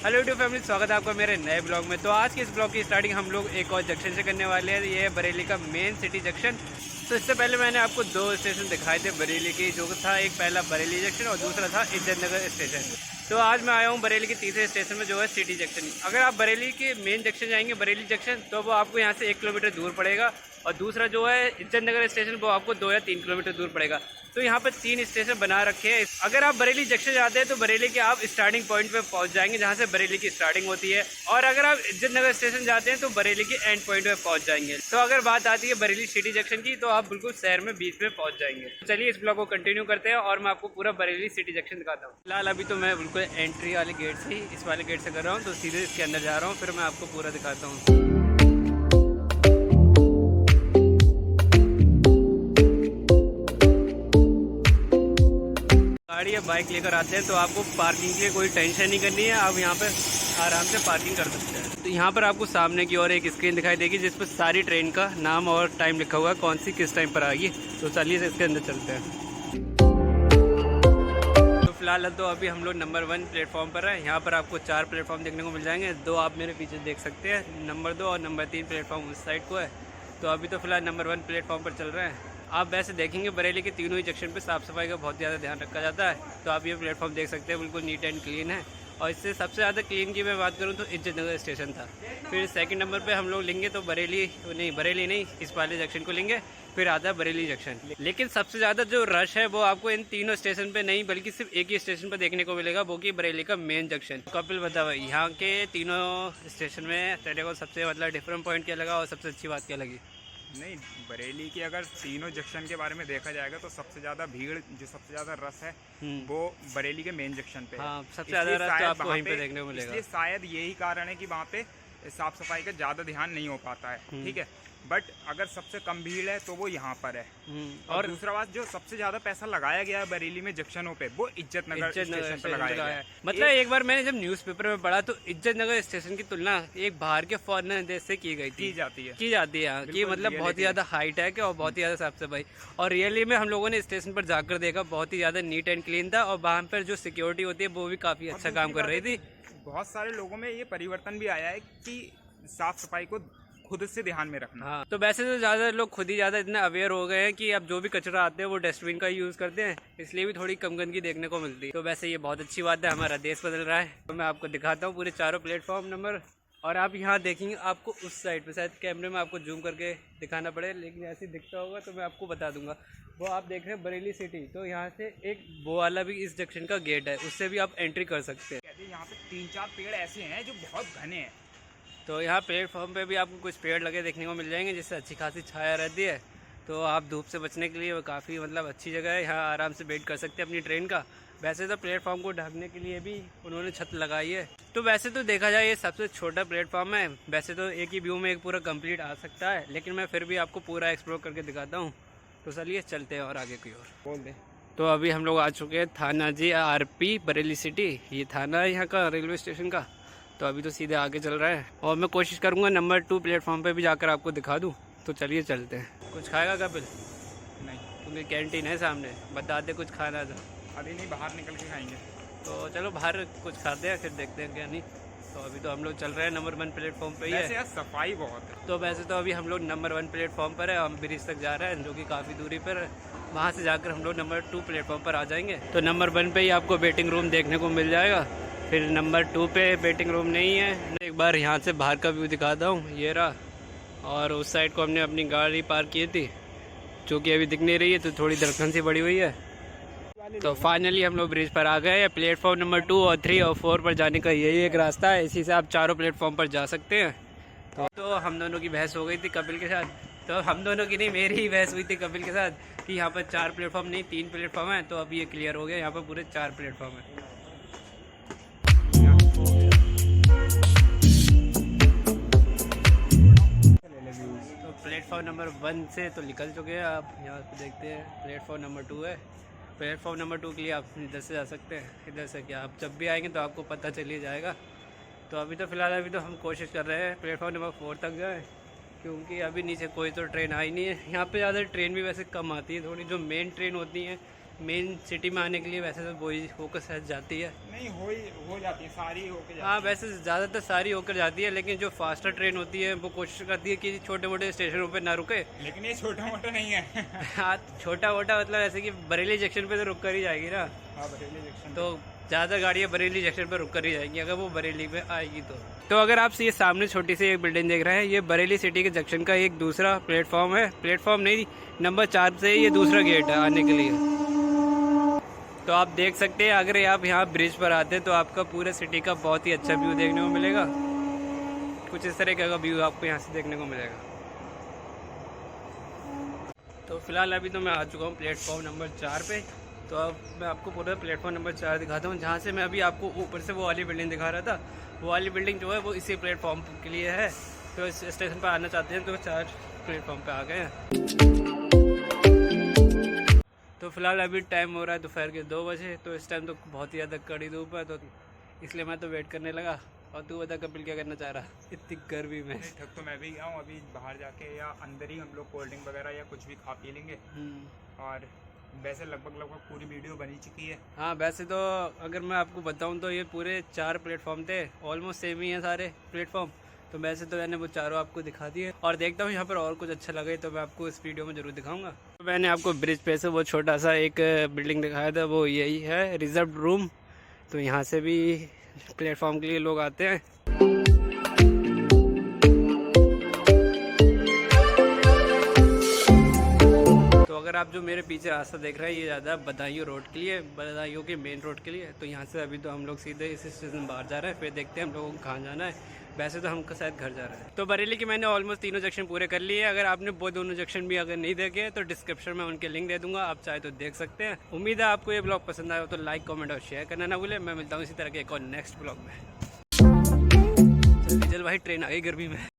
Hello YouTube family, स्वागत है आपका मेरे नए ब्लॉग में। तो आज के इस ब्लॉग की स्टार्टिंग हम लोग एक और जंक्शन से करने वाले हैं। ये है बरेली का मेन सिटी जंक्शन। तो इससे पहले मैंने आपको दो स्टेशन दिखाए थे बरेली की, जो था एक पहला बरेली जंक्शन और दूसरा था इज्जत नगर स्टेशन। तो आज मैं आया हूँ बरेली के तीसरे स्टेशन में, जो है सिटी जंक्शन। अगर आप बरेली के मेन जंक्शन जाएंगे बरेली जंक्शन, तो वो आपको यहाँ से 1 किलोमीटर दूर पड़ेगा, और दूसरा जो है इज्जत नगर स्टेशन वो आपको 2 या 3 किलोमीटर दूर पड़ेगा। तो यहाँ पर 3 स्टेशन बना रखे हैं। अगर आप बरेली जंक्शन जाते हैं तो बरेली के आप स्टार्टिंग पॉइंट पे पहुँच जाएंगे, जहाँ से बरेली की स्टार्टिंग होती है। और अगर आप इज्जत नगर स्टेशन जाते हैं तो बरेली के एंड पॉइंट पे पहुँच जाएंगे। तो अगर बात आती है बरेली सिटी जंक्शन की, तो आप बिल्कुल शहर में बीच में पहुँच जाएंगे। चलिए इस ब्लॉग को कंटिन्यू करते हैं और मैं आपको पूरा बरेली सिटी जंक्शन दिखाता हूँ। फिलहाल अभी तो मैं बिल्कुल एंट्री वाले गेट से ही, इस वाले गेट से कर रहा हूँ, तो सीधे इसके अंदर जा रहा हूँ, फिर मैं आपको पूरा दिखाता हूँ। गाड़ी या बाइक लेकर आते हैं तो आपको पार्किंग के लिए कोई टेंशन नहीं करनी है। आप यहाँ पर आराम से पार्किंग कर सकते हैं। तो यहाँ पर आपको सामने की ओर एक स्क्रीन दिखाई देगी, जिस पर सारी ट्रेन का नाम और टाइम लिखा हुआ है, कौन सी किस टाइम पर आएगी। तो चलिए इसके अंदर चलते हैं। तो फिलहाल तो अभी हम लोग नंबर 1 प्लेटफॉर्म पर है। यहाँ पर आपको 4 प्लेटफॉर्म देखने को मिल जाएंगे। 2 आप मेरे पीछे देख सकते हैं, नंबर 2 और नंबर 3 प्लेटफॉर्म उस साइड को है। तो अभी तो फिलहाल नंबर 1 प्लेटफॉर्म पर चल रहे हैं। आप वैसे देखेंगे बरेली के तीनों ही जंक्शन पे साफ़ सफाई का बहुत ज़्यादा ध्यान रखा जाता है। तो आप ये प्लेटफॉर्म देख सकते हैं, बिल्कुल नीट एंड क्लीन है। और इससे सबसे ज़्यादा क्लीन की मैं बात करूँ तो इज्जत नगर स्टेशन था। फिर सेकंड नंबर पे हम लोग लेंगे तो बरेली नहीं, इस वाले जंक्शन को लेंगे। फिर आता है बरेली जंक्शन। लेकिन सबसे ज़्यादा जो रश है वो आपको इन तीनों स्टेशन पे नहीं, बल्कि सिर्फ एक ही स्टेशन पर देखने को मिलेगा, वो कि बरेली का मेन जंक्शन। कपिल बताओ, यहाँ के तीनों स्टेशन में तेरे को सबसे डिफरेंट पॉइंट क्या लगा और सबसे अच्छी बात क्या लगी? नहीं, बरेली की अगर तीनों जंक्शन के बारे में देखा जाएगा तो सबसे ज़्यादा भीड़, जो सबसे ज़्यादा रस है वो बरेली के मेन जंक्शन पे है। हाँ, सबसे ज़्यादा रस तो आपको वहीं पे देखने को मिलेगा। इसलिए शायद यही कारण है कि वहाँ पे साफ सफाई का ज़्यादा ध्यान नहीं हो पाता है। ठीक है, बट अगर सबसे कम भीड़ है तो वो यहाँ पर है। और दूसरा बात, जो सबसे ज्यादा पैसा लगाया गया है बरेली में जंक्शनों पे, वो इज्जत नगर स्टेशन पे लगाया गया है। मतलब एक बार मैंने जब न्यूज़पेपर में पढ़ा तो इज्जत नगर स्टेशन की तुलना एक बाहर के फॉरेनर देश से की गई थी, की जाती है कि मतलब बहुत ही ज्यादा हाईटेक है और बहुत ही ज्यादा साफ सफाई। और रियली में हम लोगों ने स्टेशन पर जाकर देखा, बहुत ही ज्यादा नीट एंड क्लीन था। और वहाँ पर जो सिक्योरिटी होती है वो भी काफी अच्छा काम कर रही थी। बहुत सारे लोगों में ये परिवर्तन भी आया है कि साफ सफाई को खुद से ध्यान में रखना। हाँ, तो वैसे तो ज़्यादा लोग खुद ही ज़्यादा इतने अवेयर हो गए हैं कि अब जो भी कचरा आते हैं वो डस्टबिन का यूज़ करते हैं, इसलिए भी थोड़ी कम गंदगी देखने को मिलती है। तो वैसे ये बहुत अच्छी बात है, हमारा देश बदल रहा है। तो मैं आपको दिखाता हूँ पूरे चारों प्लेटफॉर्म नंबर। और आप यहाँ देखेंगे, आपको उस साइड पर शायद कैमरे में आपको जूम करके दिखाना पड़े, लेकिन ऐसे दिखता होगा तो मैं आपको बता दूंगा। वो आप देख रहे हैं बरेली सिटी, तो यहाँ से एक वो वाला भी इस जंक्शन का गेट है, उससे भी आप एंट्री कर सकते हैं। यहाँ पे 3-4 पेड़ ऐसे हैं जो बहुत घने हैं। तो यहाँ प्लेटफॉर्म पे भी आपको कुछ पेड़ लगे देखने को मिल जाएंगे, जिससे अच्छी खासी छाया रहती है। तो आप धूप से बचने के लिए वो काफ़ी अच्छी जगह है। यहाँ आराम से वेट कर सकते हैं अपनी ट्रेन का। वैसे तो प्लेटफॉर्म को ढकने के लिए भी उन्होंने छत लगाई है। तो वैसे तो देखा जाए ये सबसे छोटा प्लेटफॉर्म है। वैसे तो एक ही व्यू में एक पूरा कंप्लीट आ सकता है, लेकिन मैं फिर भी आपको पूरा एक्सप्लोर करके दिखाता हूँ। तो चलिए चलते हैं और आगे की ओर। बोल दें तो अभी हम लोग आ चुके हैं थाना जी आरपी बरेली सिटी। ये थाना है यहाँ का रेलवे स्टेशन का। तो अभी तो सीधे आगे चल रहा है और मैं कोशिश करूँगा नंबर 2 प्लेटफॉर्म पे भी जाकर आपको दिखा दूँ। तो चलिए चलते हैं। कुछ खाएगा कपिल? नहीं, क्योंकि कैंटीन है सामने, बता दे कुछ खाना था। अभी नहीं, बाहर निकल के खाएंगे। तो चलो बाहर कुछ खाते हैं, फिर देखते हैं क्या नहीं। तो अभी तो हम लोग चल रहे हैं नंबर 1 प्लेटफॉर्म पे ही है। यार सफाई बहुत है। तो वैसे तो अभी हम लोग नंबर 1 प्लेटफॉर्म पर है, हम ब्रिज तक जा रहे हैं, जो कि काफ़ी दूरी पर है। वहाँ से जाकर हम लोग नंबर 2 प्लेटफॉर्म पर आ जाएंगे। तो नंबर 1 पे ही आपको वेटिंग रूम देखने को मिल जाएगा। फिर नंबर 2 पे वेटिंग रूम नहीं है। एक बार यहाँ से बाहर का व्यू दिखाता हूँ, ये रहा। और उस साइड को हमने अपनी गाड़ी पार्क की थी, जो कि अभी दिख नहीं रही है, तो थोड़ी दरख्त सी बड़ी हुई है। तो फाइनली हम लोग ब्रिज पर आ गए हैं। प्लेटफॉर्म नंबर 2 और 3 और 4 पर जाने का यही एक रास्ता है। इसी से आप चारों प्लेटफॉर्म पर जा सकते हैं। तो हम दोनों की बहस हो गई थी कपिल के साथ। तो हम दोनों की नहीं, मेरी ही बहस हुई थी कपिल के साथ कि यहाँ पर 4 प्लेटफॉर्म नहीं 3 प्लेटफॉर्म है। तो अभी ये क्लियर हो गया, यहाँ पर पूरे 4 प्लेटफॉर्म है। तो प्लेटफॉर्म नंबर 1 से तो निकल चुके हैं। आप यहाँ पे देखते हैं प्लेटफॉर्म नंबर 2 है। प्लेटफॉर्म नंबर 2 के लिए आप इधर से जा सकते हैं। इधर से क्या, आप जब भी आएंगे तो आपको पता चल ही जाएगा। तो अभी तो फ़िलहाल हम कोशिश कर रहे हैं प्लेटफॉर्म नंबर 4 तक जाएँ, क्योंकि अभी नीचे कोई तो ट्रेन आई नहीं है। यहाँ पे ज़्यादा ट्रेन भी वैसे कम आती है, थोड़ी जो मेन ट्रेन होती हैं मेन सिटी में आने के लिए वैसे तो वही होकर शायद जाती है। नहीं हो जाती है, सारी होकर जाती हाँ वैसे ज़्यादातर सारी होकर जाती है, लेकिन जो फास्टर ट्रेन होती है वो कोशिश करती है कि छोटे मोटे स्टेशनों पे ना रुके। लेकिन ये छोटा मोटा नहीं है। हाँ छोटा मोटा मतलब ऐसे कि बरेली जंक्शन पे तो रुक कर ही जाएगी ना। हाँ बरेली जंक्शन तो ज़्यादा गाड़ियाँ बरेली जंक्शन पर रुक कर ही जाएंगी अगर वो बरेली पे आएगी तो अगर आप ये सामने छोटी सी एक बिल्डिंग देख रहे हैं, ये बरेली सिटी के जंक्शन का एक दूसरा प्लेटफॉर्म है। प्लेटफॉर्म नहीं, नंबर 4 से ये दूसरा गेट है आने के लिए। तो आप देख सकते हैं अगर आप यहाँ ब्रिज पर आते हैं तो आपका पूरे सिटी का बहुत ही अच्छा व्यू देखने को मिलेगा। कुछ इस तरह का व्यू आपको यहाँ से देखने को मिलेगा। तो फिलहाल अभी तो मैं आ चुका हूँ प्लेटफॉर्म नंबर 4 पे। तो अब मैं आपको पूरा प्लेटफॉर्म नंबर 4 दिखाता हूँ, जहाँ से मैं अभी आपको ऊपर से वो वाली बिल्डिंग दिखा रहा था। वो वाली बिल्डिंग जो है वो इसी प्लेटफॉर्म के लिए है। तो इस स्टेशन पर आना चाहते हैं तो 4 प्लेटफॉर्म पे आ गए हैं। तो फिलहाल अभी टाइम हो रहा है दोपहर के 2 बजे। तो इस टाइम तो बहुत ही ज़्यादा कड़ी धूप है, तो इसलिए मैं तो वेट करने लगा। और तू बता कपिल क्या करना चाह रहा इतनी गर्मी में? थक तो मैं भी गया हूँ, अभी बाहर जाके या अंदर ही हम लोग कोल्ड ड्रिंक वगैरह या कुछ भी खा पी लेंगे। और वैसे लगभग पूरी वीडियो बनी चुकी है। हाँ वैसे तो अगर मैं आपको बताऊं तो ये पूरे 4 प्लेटफॉर्म थे, ऑलमोस्ट सेम ही हैं सारे प्लेटफॉर्म। तो वैसे तो मैंने वो चारों आपको दिखा दिए, और देखता हूँ यहाँ पर और कुछ अच्छा लगे तो मैं आपको इस वीडियो में ज़रूर दिखाऊंगा। तो मैंने आपको ब्रिज पे से वो छोटा सा एक बिल्डिंग दिखाया था, वो यही है रिजर्व रूम। तो यहाँ से भी प्लेटफॉर्म के लिए लोग आते हैं। अगर आप जो मेरे पीछे रास्ता देख रहे हैं ये ज़्यादा बदायूं रोड के लिए, बदायूं के मेन रोड के लिए। तो यहाँ से अभी तो हम लोग सीधे इस स्टेशन बाहर जा रहे हैं, फिर देखते हैं हम लोगों को कहाँ जाना है। वैसे तो हमको शायद घर जा रहा है। तो बरेली के मैंने ऑलमोस्ट तीनों जंक्शन पूरे कर लिए हैं। अगर आपने वो दोनों जंक्शन भी अगर नहीं देखे तो डिस्क्रिप्शन में उनके लिंक दे दूंगा, आप चाहे तो देख सकते हैं। उम्मीद है आपको ये ब्लॉग पसंद आया हो तो लाइक कमेंट और शेयर करना ना भूलें। मैं मिलता हूँ इसी तरह के एक और नेक्स्ट ब्लॉग में। जल्दी भाई ट्रेन आ गई गर्मी में।